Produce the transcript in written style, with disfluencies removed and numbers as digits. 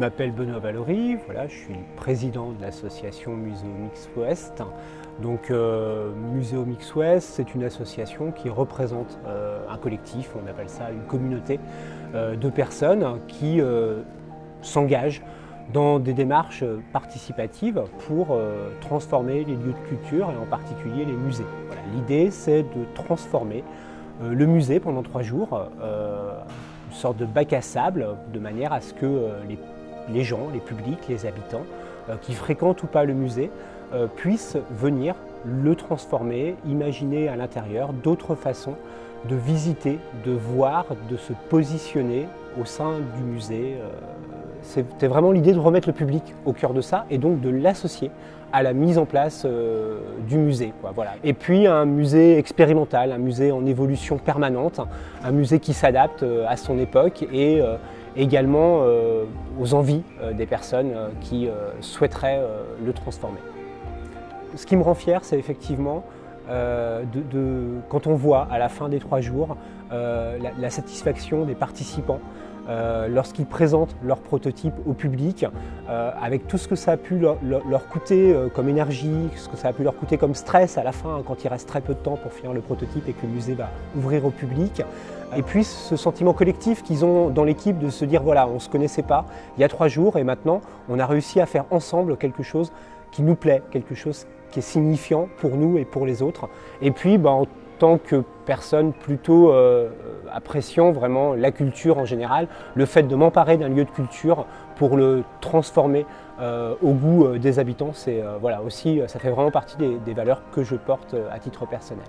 m'appelle Benoît Valory, voilà, je suis président de l'association Muséo Mix Ouest. Donc Muséo Mix Ouest, c'est une association qui représente un collectif, on appelle ça une communauté de personnes qui s'engagent dans des démarches participatives pour transformer les lieux de culture et en particulier les musées. Voilà, l'idée, c'est de transformer le musée pendant 3 jours, une sorte de bac à sable, de manière à ce que les gens, les publics, les habitants qui fréquentent ou pas le musée puissent venir le transformer, imaginer à l'intérieur d'autres façons de visiter, de voir, de se positionner au sein du musée. C'était vraiment l'idée de remettre le public au cœur de ça et donc de l'associer à la mise en place du musée, quoi, voilà. Et puis un musée expérimental, un musée en évolution permanente, un musée qui s'adapte à son époque et également aux envies des personnes qui souhaiteraient le transformer. Ce qui me rend fier, c'est effectivement quand on voit à la fin des 3 jours la satisfaction des participants lorsqu'ils présentent leur prototype au public, avec tout ce que ça a pu leur coûter comme énergie, ce que ça a pu leur coûter comme stress à la fin, quand il reste très peu de temps pour finir le prototype et que le musée va ouvrir au public. Et puis ce sentiment collectif qu'ils ont dans l'équipe de se dire voilà, on ne se connaissait pas il y a 3 jours et maintenant on a réussi à faire ensemble quelque chose qui nous plaît, quelque chose qui est signifiant pour nous et pour les autres. Et puis en tant que personne plutôt appréciant vraiment la culture en général, le fait de m'emparer d'un lieu de culture pour le transformer au goût des habitants, c'est voilà, aussi, ça fait vraiment partie des valeurs que je porte à titre personnel.